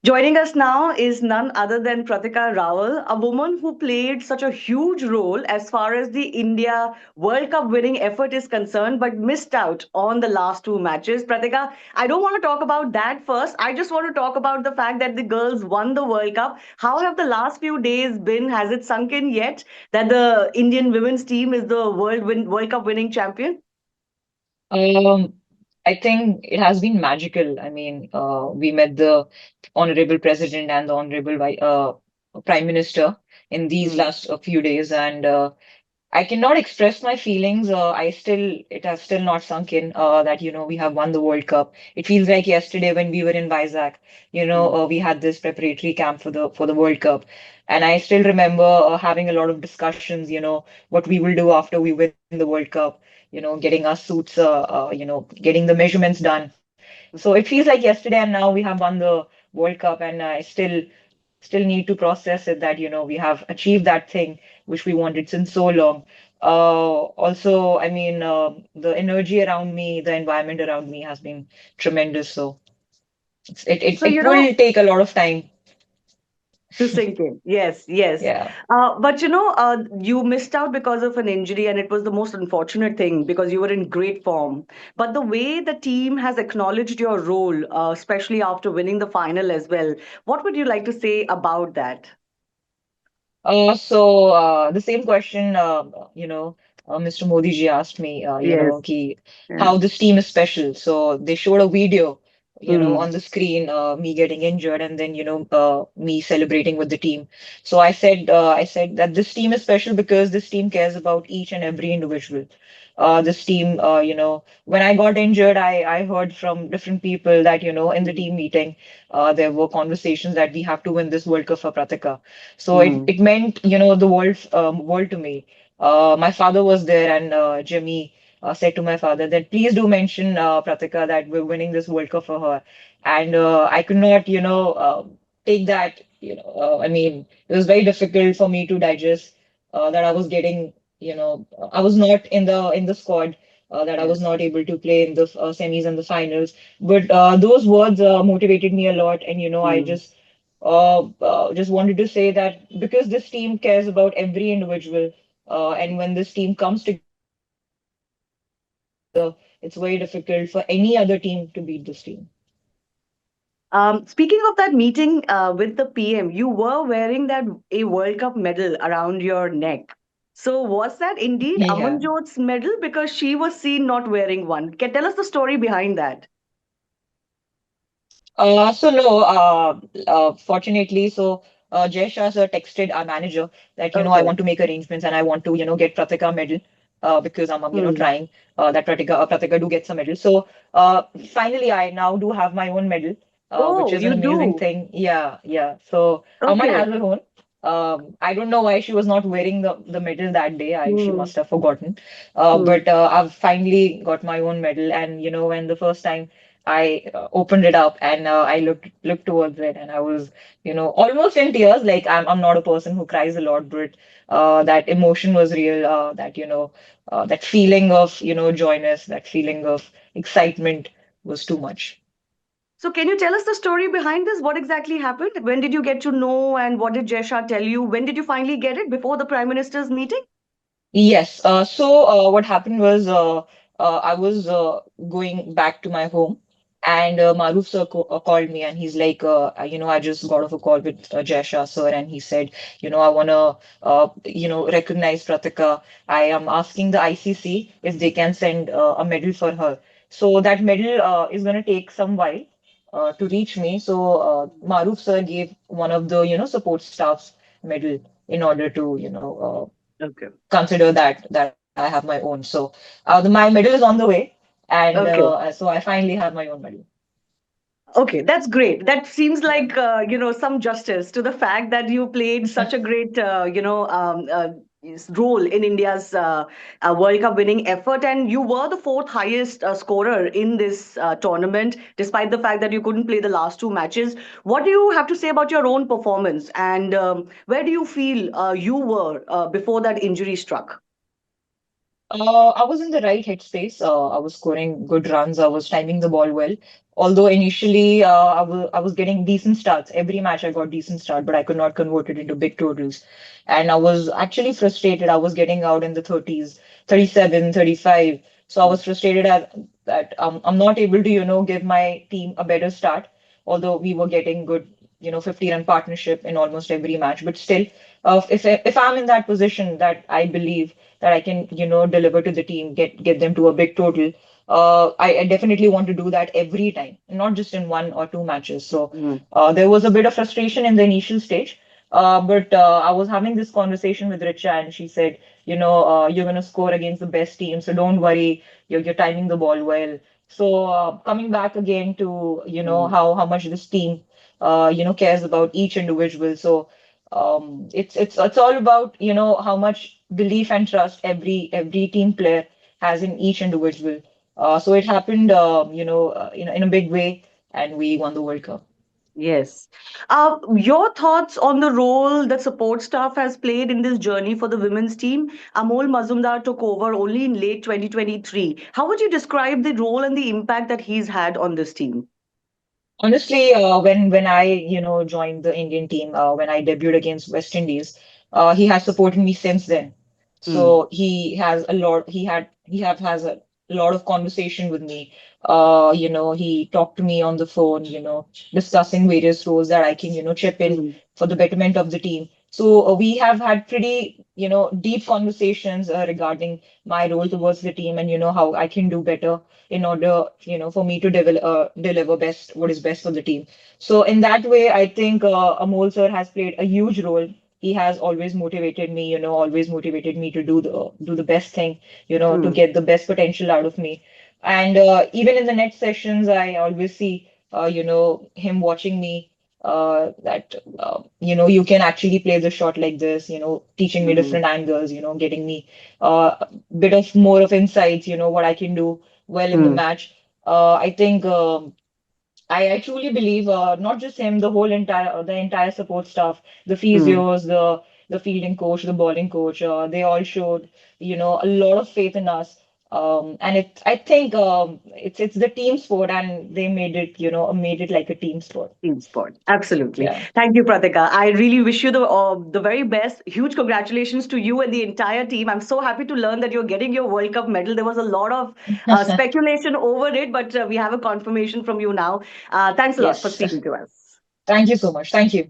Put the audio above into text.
Joining us now is none other than Pratika Rawal, a woman who played such a huge role as far as the India World Cup winning effort is concerned, but missed out on the last two matches. Pratika, I don't want to talk about that first. I just want to talk about the fact that the girls won the World Cup. How have the last few days been? Has it sunk in yet that the Indian women's team is the World Cup winning champion? Um, I think it has been magical. I mean, we met the Honorable President and the Honorable Prime Minister in these Hmm. last few days, and I cannot express my feelings. It has still not sunk in that, we have won the World Cup. It feels like yesterday when we were in Vizag, we had this preparatory camp for the World Cup. And I still remember having a lot of discussions, what we will do after we win the World Cup, getting our suits, getting the measurements done. So it feels like yesterday, and now we have won the World Cup, and I still need to process it that, we have achieved that thing which we wanted since so long. Also, I mean, the energy around me, the environment around me has been tremendous. So So, it will take a lot of time. to sink in. Yes, yes. Yeah. But you missed out because of an injury, and it was the most unfortunate thing because you were in great form. But the way the team has acknowledged your role, especially after winning the final as well, what would you like to say about that? The same question, Mr. Modi ji asked me, Yes. Yeah. how this team is special. So they showed a video, Mm. on the screen, me getting injured and then, me celebrating with the team. So I said that this team is special because this team cares about each and every individual. This team, when I got injured, I heard from different people that, in the team meeting, there were conversations that we have to win this World Cup for Pratika. So Mm. it meant, the world to me. My father was there, and Jimmy said to my father that please do mention Pratika that we're winning this World Cup for her. And I could not, take that. I mean, it was very difficult for me to digest that I was getting, I was not in the squad. That I Yes. was not able to play in the semis and the finals, but those words motivated me a lot, and I Mm. just wanted to say that because this team cares about every individual, and when this team comes together, it's very difficult for any other team to beat this team. Speaking of that meeting with the PM, you were wearing that a World Cup medal around your neck. So was that indeed Yeah. Amanjot's medal? Because she was seen not wearing one. Can tell us the story behind that. So no, fortunately, Jay Shah sir texted our manager that, I Okay. want to make arrangements and I want to, get Pratika medal, because I'm Hmm. trying, that Pratika do get some medal. So, finally, I now do have my own medal, which Oh, is an you amazing do. thing. Yeah, yeah. So, Aman Okay. has her own. I don't know why she was not wearing the medal that day. She Hmm. must have forgotten. Hmm. But I've finally got my own medal, and when the first time I opened it up and I looked towards it, and I was, almost in tears. Like I'm not a person who cries a lot, but that emotion was real. That feeling of, joyness, that feeling of excitement was too much. So can you tell us the story behind this? What exactly happened? When did you get to know, and what did Jesha tell you? When did you finally get it? Before the Prime Minister's meeting? Yes. What happened was, I was going back to my home, and Maruf sir called me, and he's like, I just got off a call with Jai Shah sir, and he said, I wanna, recognize Pratika. I am asking the ICC if they can send a medal for her. So that medal is gonna take some while to reach me. So Maruf sir gave one of the, support staff's medal in order to, Okay. consider that I have my own. So my medal is on the way, and Okay. so I finally have my own medal. Okay, that's great. That seems Yeah. like some justice to the fact that you played such a great role in India's World Cup winning effort, and you were the fourth highest scorer in this tournament, despite the fact that you couldn't play the last two matches. What do you have to say about your own performance, and where do you feel you were before that injury struck? I was in the right headspace. I was scoring good runs. I was timing the ball well. Although initially I was getting decent starts. Every match I got decent start, but I could not convert it into big totals. And I was actually frustrated. I was getting out in the 30s, 37, 35. So I was frustrated at that I'm not able to, give my team a better start, although we were getting good, 50-run partnership in almost every match. But still, if I'm in that position that I believe that I can, deliver to the team, get them to a big total, I definitely want to do that every time, not just in one or two matches. So Mm. there was a bit of frustration in the initial stage. But I was having this conversation with Richa, and she said, you're going to score against the best team, so don't worry, you're timing the ball well. So coming back again to, Mm. how much this team, cares about each individual. So it's all about, how much belief and trust every team player has in each individual. So it happened, in a big way, and we won the World Cup. Yes. Your thoughts on the role that support staff has played in this journey for the women's team? Amol Mazumdar took over only in late 2023. How would you describe the role and the impact that he's had on this team? Honestly, when I joined the Indian team, when I debuted against West Indies, he has supported me since then. Mm. So he has a lot. He have has a lot of conversation with me. He talked to me on the phone. Discussing various roles that I can chip in Mm. for the betterment of the team. So we have had pretty deep conversations regarding my role towards the team, and how I can do better in order, for me to deliver best what is best for the team. So in that way, I think Amol sir has played a huge role. He has always motivated me, always motivated me to do the best thing, to Mm. get the best potential out of me. And even in the next sessions, I always see, him watching me. That you can actually play the shot like this, teaching me Mm. different angles, getting me a bit of more of insights, what I can do well in the Mm. match. I think I truly believe not just him, the entire support staff, the Mm. physios, the fielding coach, the bowling coach, they all showed a lot of faith in us. And I think it's the team sport, and they made it like a team sport. Team sport. Absolutely. Yeah. Thank you, Pratika. I really wish you the very best. Huge congratulations to you and the entire team. I'm so happy to learn that you're getting your World Cup medal. There was a lot of speculation over it, but we have a confirmation from you now. Thanks a lot for Yes. speaking to us. Thank you so much. Thank you.